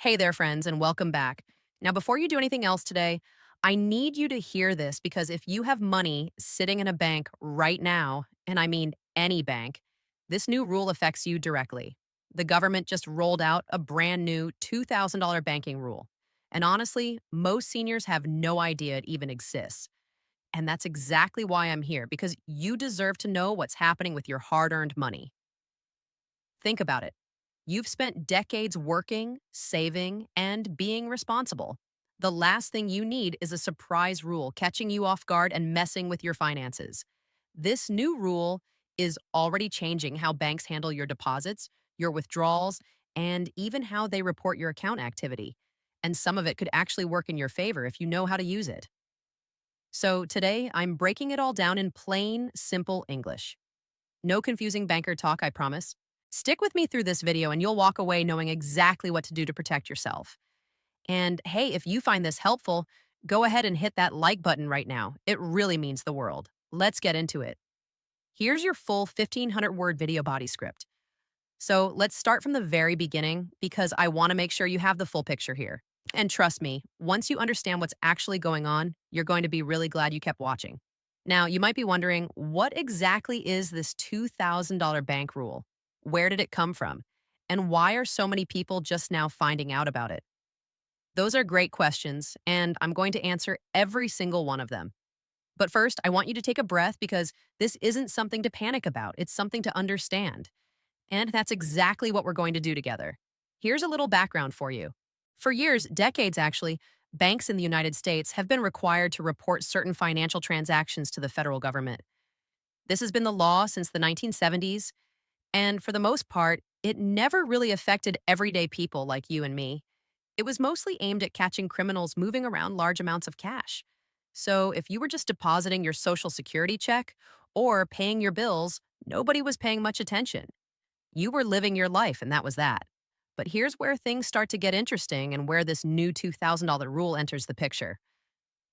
Hey there, friends, and welcome back. Now, before you do anything else today, I need you to hear this because if you have money sitting in a bank right now, and I mean any bank, this new rule affects you directly. The government just rolled out a brand new $2,000 banking rule. And honestly, most seniors have no idea it even exists. And that's exactly why I'm here, because you deserve to know what's happening with your hard earned money. Think about it. You've spent decades working, saving, and being responsible. The last thing you need is a surprise rule catching you off guard and messing with your finances. This new rule is already changing how banks handle your deposits, your withdrawals, and even how they report your account activity. And some of it could actually work in your favor if you know how to use it. So today, I'm breaking it all down in plain, simple English. No confusing banker talk, I promise. Stick with me through this video and you'll walk away knowing exactly what to do to protect yourself. And hey, if you find this helpful, go ahead and hit that like button right now. It really means the world. Let's get into it. Here's your full 1,500 word video body script. So let's start from the very beginning because I want to make sure you have the full picture here. And trust me, once you understand what's actually going on, you're going to be really glad you kept watching. Now, you might be wondering, what exactly is this $2,000 bank rule? Where did it come from? And why are so many people just now finding out about it? Those are great questions, and I'm going to answer every single one of them. But first, I want you to take a breath because this isn't something to panic about. It's something to understand. And that's exactly what we're going to do together. Here's a little background for you. For years, decades actually, banks in the United States have been required to report certain financial transactions to the federal government. This has been the law since the 1970s, and for the most part, it never really affected everyday people like you and me. It was mostly aimed at catching criminals moving around large amounts of cash. So if you were just depositing your Social Security check or paying your bills, nobody was paying much attention. You were living your life, and that was that. But here's where things start to get interesting and where this new $2,000 rule enters the picture.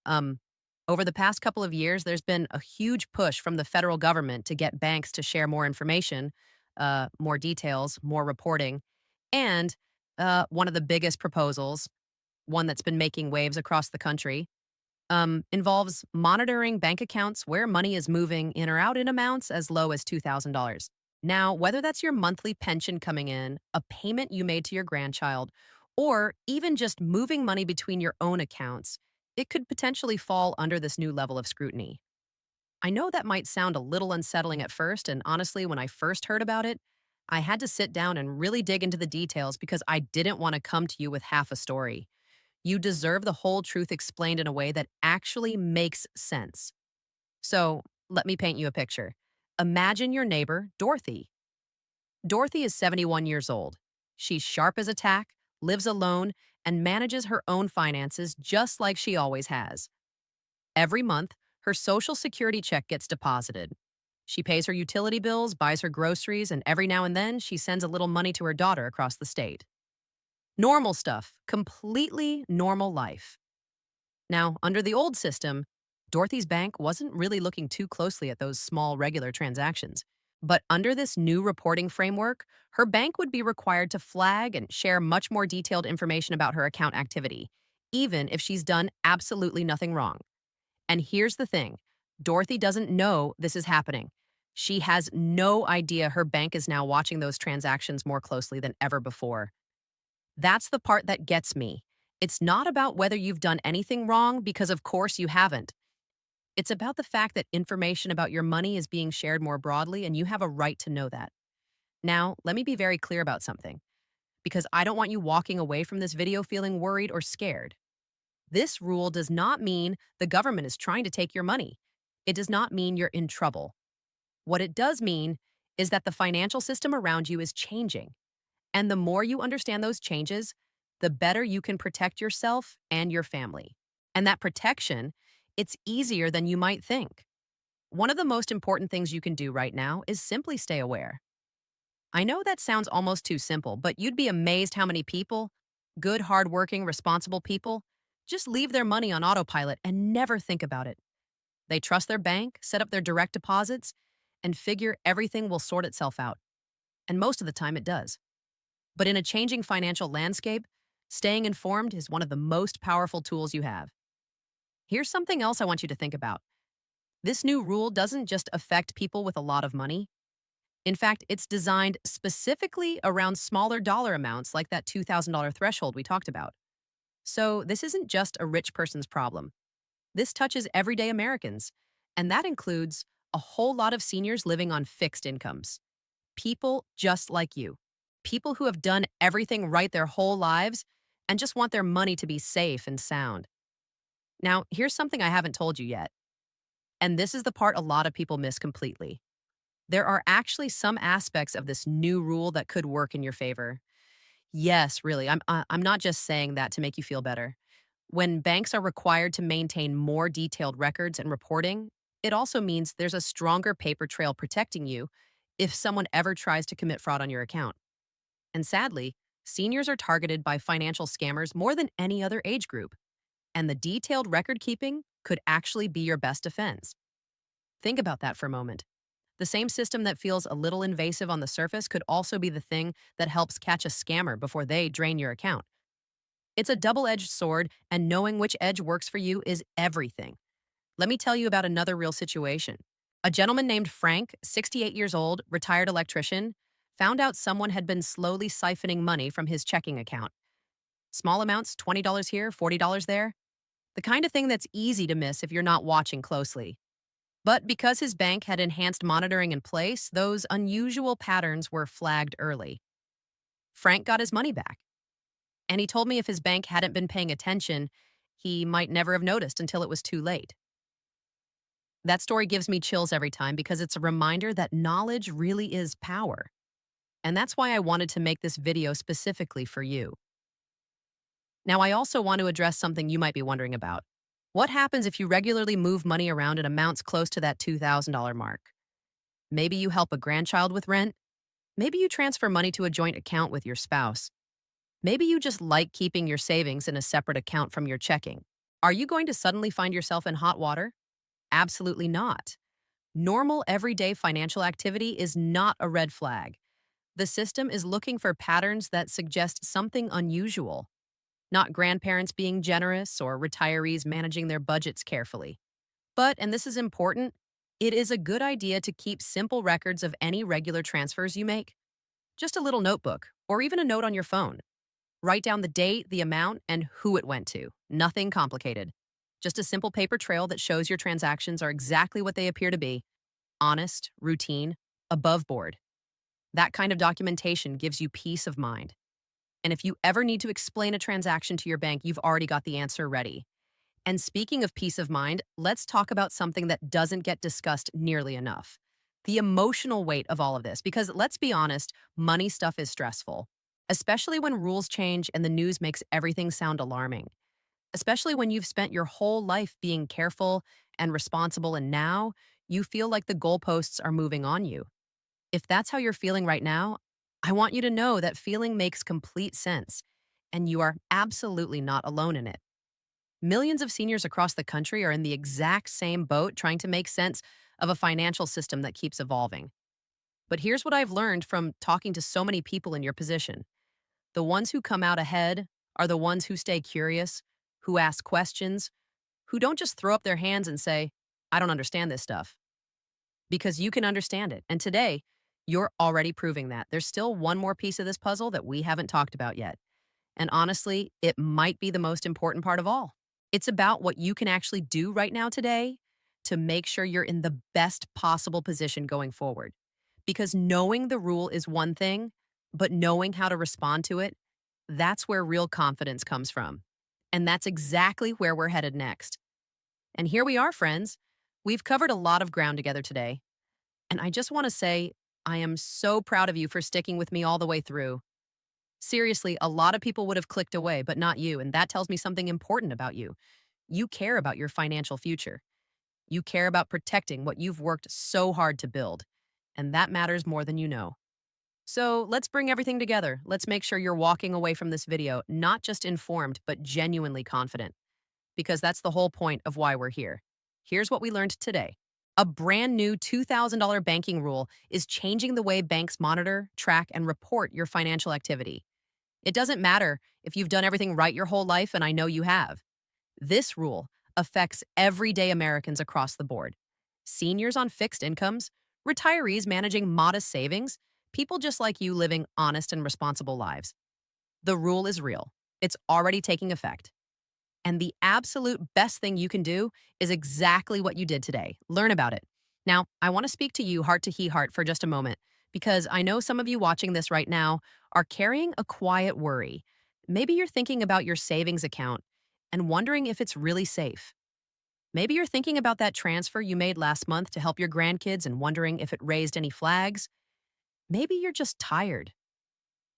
Um, Over the past couple of years, there's been a huge push from the federal government to get banks to share more information, more details, more reporting. And one of the biggest proposals, one that's been making waves across the country, involves monitoring bank accounts where money is moving in or out in amounts as low as $2,000. Now, whether that's your monthly pension coming in, a payment you made to your grandchild, or even just moving money between your own accounts, it could potentially fall under this new level of scrutiny. I know that might sound a little unsettling at first, and honestly, when I first heard about it, I had to sit down and really dig into the details because I didn't want to come to you with half a story. You deserve the whole truth explained in a way that actually makes sense. So, let me paint you a picture. Imagine your neighbor, Dorothy. Dorothy is 71 years old. She's sharp as a tack, lives alone, and manages her own finances just like she always has. Every month, her Social Security check gets deposited. She pays her utility bills, buys her groceries, and every now and then she sends a little money to her daughter across the state. Normal stuff, completely normal life. Now, under the old system, Dorothy's bank wasn't really looking too closely at those small, regular transactions. But under this new reporting framework, her bank would be required to flag and share much more detailed information about her account activity, even if she's done absolutely nothing wrong. And here's the thing, Dorothy doesn't know this is happening. She has no idea her bank is now watching those transactions more closely than ever before. That's the part that gets me. It's not about whether you've done anything wrong, because of course you haven't. It's about the fact that information about your money is being shared more broadly, and you have a right to know that. Now, let me be very clear about something, because I don't want you walking away from this video feeling worried or scared. This rule does not mean the government is trying to take your money. It does not mean you're in trouble. What it does mean is that the financial system around you is changing. And the more you understand those changes, the better you can protect yourself and your family. And that protection, it's easier than you might think. One of the most important things you can do right now is simply stay aware. I know that sounds almost too simple, but you'd be amazed how many people, good, hardworking, responsible people, just leave their money on autopilot and never think about it. They trust their bank, set up their direct deposits, and figure everything will sort itself out. And most of the time it does. But in a changing financial landscape, Staying informed is one of the most powerful tools you have. Here's something else I want you to think about. This new rule doesn't just affect people with a lot of money. In fact, it's designed specifically around smaller dollar amounts like that $2,000 threshold we talked about. So, this isn't just a rich person's problem. This touches everyday Americans, and that includes a whole lot of seniors living on fixed incomes. People just like you. People who have done everything right their whole lives and just want their money to be safe and sound. Now, here's something I haven't told you yet, and this is the part a lot of people miss completely. There are actually some aspects of this new rule that could work in your favor. Yes, really. I'm not just saying that to make you feel better. When banks are required to maintain more detailed records and reporting, it also means there's a stronger paper trail protecting you if someone ever tries to commit fraud on your account. And sadly, seniors are targeted by financial scammers more than any other age group, and the detailed record keeping could actually be your best defense. Think about that for a moment. The same system that feels a little invasive on the surface could also be the thing that helps catch a scammer before they drain your account. It's a double edged sword, and knowing which edge works for you is everything. Let me tell you about another real situation. A gentleman named Frank, 68 years old, retired electrician, found out someone had been slowly siphoning money from his checking account. Small amounts, $20 here, $40 there. The kind of thing that's easy to miss if you're not watching closely. But because his bank had enhanced monitoring in place, those unusual patterns were flagged early. Frank got his money back. And he told me if his bank hadn't been paying attention, he might never have noticed until it was too late. That story gives me chills every time because it's a reminder that knowledge really is power. And that's why I wanted to make this video specifically for you. Now, I also want to address something you might be wondering about. What happens if you regularly move money around in amounts close to that $2,000 mark? Maybe you help a grandchild with rent. Maybe you transfer money to a joint account with your spouse. Maybe you just like keeping your savings in a separate account from your checking. Are you going to suddenly find yourself in hot water? Absolutely not. Normal, everyday financial activity is not a red flag. The system is looking for patterns that suggest something unusual, not grandparents being generous or retirees managing their budgets carefully. But, and this is important, it is a good idea to keep simple records of any regular transfers you make. Just a little notebook, or even a note on your phone. Write down the date, the amount, and who it went to. Nothing complicated. Just a simple paper trail that shows your transactions are exactly what they appear to be. Honest, routine, above board. That kind of documentation gives you peace of mind. And if you ever need to explain a transaction to your bank, you've already got the answer ready. And speaking of peace of mind, let's talk about something that doesn't get discussed nearly enough. The emotional weight of all of this, because let's be honest, money stuff is stressful, especially when rules change and the news makes everything sound alarming. Especially when you've spent your whole life being careful and responsible, and now you feel like the goalposts are moving on you. If that's how you're feeling right now, I want you to know that feeling makes complete sense, and you are absolutely not alone in it. Millions of seniors across the country are in the exact same boat trying to make sense of a financial system that keeps evolving. But here's what I've learned from talking to so many people in your position. The ones who come out ahead are the ones who stay curious, who ask questions, who don't just throw up their hands and say, I don't understand this stuff. Because you can understand it. And today, you're already proving that. There's still one more piece of this puzzle that we haven't talked about yet. And honestly, it might be the most important part of all. It's about what you can actually do right now today to make sure you're in the best possible position going forward. Because knowing the rule is one thing, but knowing how to respond to it, that's where real confidence comes from. And that's exactly where we're headed next. And here we are, friends. We've covered a lot of ground together today. And I just want to say, I am so proud of you for sticking with me all the way through. Seriously, a lot of people would have clicked away, but not you, and that tells me something important about you. You care about your financial future. You care about protecting what you've worked so hard to build, and that matters more than you know. So let's bring everything together. Let's make sure you're walking away from this video not just informed, but genuinely confident, because that's the whole point of why we're here. Here's what we learned today. A brand new $2,000 banking rule is changing the way banks monitor, track, and report your financial activity. It doesn't matter if you've done everything right your whole life, and I know you have. This rule affects everyday Americans across the board: seniors on fixed incomes, retirees managing modest savings, people just like you living honest and responsible lives. The rule is real, it's already taking effect. And the absolute best thing you can do is exactly what you did today: learn about it. Now, I want to speak to you heart to heart for just a moment, because I know some of you watching this right now are carrying a quiet worry. Maybe you're thinking about your savings account and wondering if it's really safe. Maybe you're thinking about that transfer you made last month to help your grandkids and wondering if it raised any flags. Maybe you're just tired.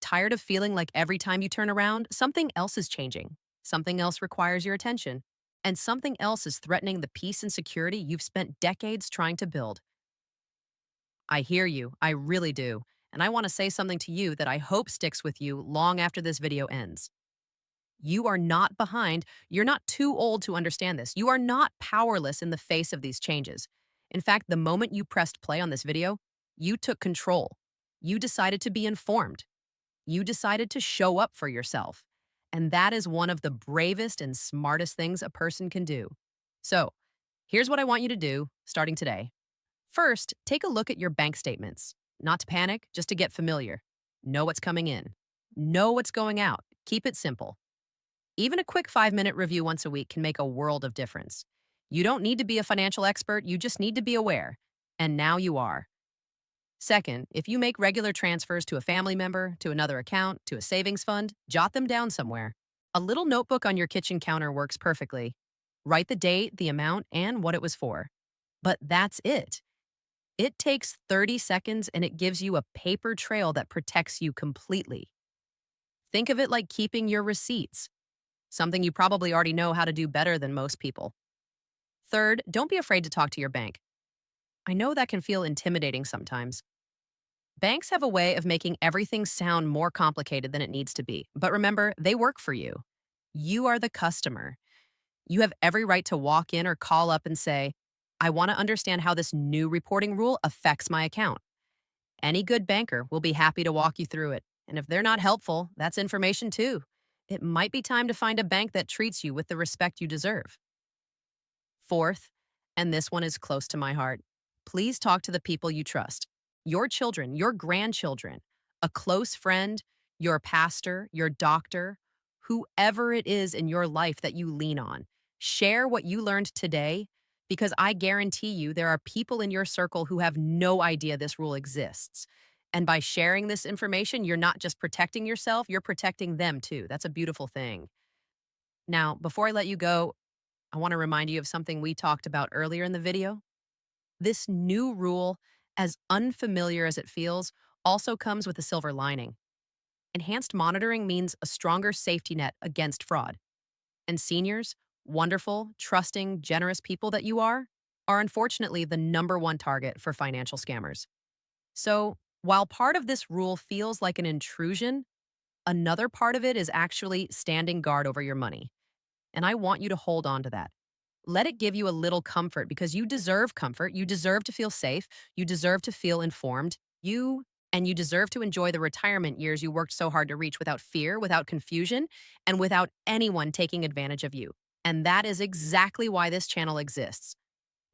Tired of feeling like every time you turn around, something else is changing. Something else requires your attention. And something else is threatening the peace and security you've spent decades trying to build. I hear you, I really do. And I want to say something to you that I hope sticks with you long after this video ends. You are not behind. You're not too old to understand this. You are not powerless in the face of these changes. In fact, the moment you pressed play on this video, you took control. You decided to be informed. You decided to show up for yourself. And that is one of the bravest and smartest things a person can do. So, here's what I want you to do starting today. First, take a look at your bank statements. Not to panic, just to get familiar. Know what's coming in. Know what's going out. Keep it simple. Even a quick 5-minute review once a week can make a world of difference. You don't need to be a financial expert, you just need to be aware. And now you are. Second, if you make regular transfers to a family member, to another account, to a savings fund, jot them down somewhere. A little notebook on your kitchen counter works perfectly. Write the date, the amount, and what it was for. But that's it. It takes 30 seconds and it gives you a paper trail that protects you completely. Think of it like keeping your receipts, something you probably already know how to do better than most people. Third, don't be afraid to talk to your bank. I know that can feel intimidating sometimes. Banks have a way of making everything sound more complicated than it needs to be. But remember, they work for you. You are the customer. You have every right to walk in or call up and say, I want to understand how this new reporting rule affects my account. Any good banker will be happy to walk you through it. And if they're not helpful, that's information too. It might be time to find a bank that treats you with the respect you deserve. Fourth, and this one is close to my heart, please talk to the people you trust. Your children, your grandchildren, a close friend, your pastor, your doctor, whoever it is in your life that you lean on. Share what you learned today, because I guarantee you there are people in your circle who have no idea this rule exists. And by sharing this information, you're not just protecting yourself, you're protecting them too. That's a beautiful thing. Now, before I let you go, I want to remind you of something we talked about earlier in the video. This new rule, as unfamiliar as it feels, also comes with a silver lining. Enhanced monitoring means a stronger safety net against fraud. And seniors, wonderful, trusting, generous people that you are unfortunately the number one target for financial scammers. So, while part of this rule feels like an intrusion, another part of it is actually standing guard over your money. And I want you to hold on to that. Let it give you a little comfort, because you deserve comfort. You deserve to feel safe. You deserve to feel informed. You deserve to enjoy the retirement years you worked so hard to reach without fear, without confusion, and without anyone taking advantage of you. And that is exactly why this channel exists.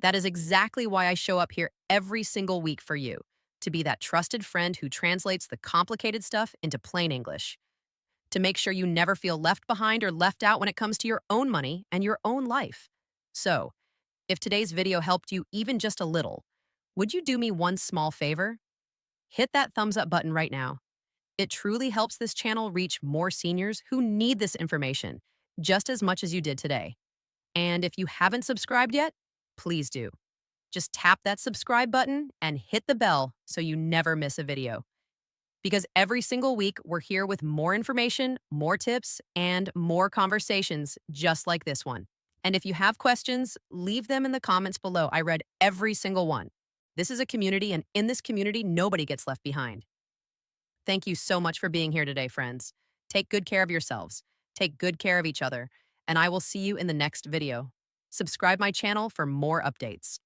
That is exactly why I show up here every single week for you, to be that trusted friend who translates the complicated stuff into plain English, to make sure you never feel left behind or left out when it comes to your own money and your own life. So, if today's video helped you even just a little, would you do me one small favor? Hit that thumbs up button right now. It truly helps this channel reach more seniors who need this information just as much as you did today. And if you haven't subscribed yet, please do. Just tap that subscribe button and hit the bell so you never miss a video. Because every single week, we're here with more information, more tips, and more conversations just like this one. And if you have questions, leave them in the comments below. I read every single one. This is a community, and in this community, nobody gets left behind. Thank you so much for being here today, friends. Take good care of yourselves. Take good care of each other. And I will see you in the next video. Subscribe my channel for more updates.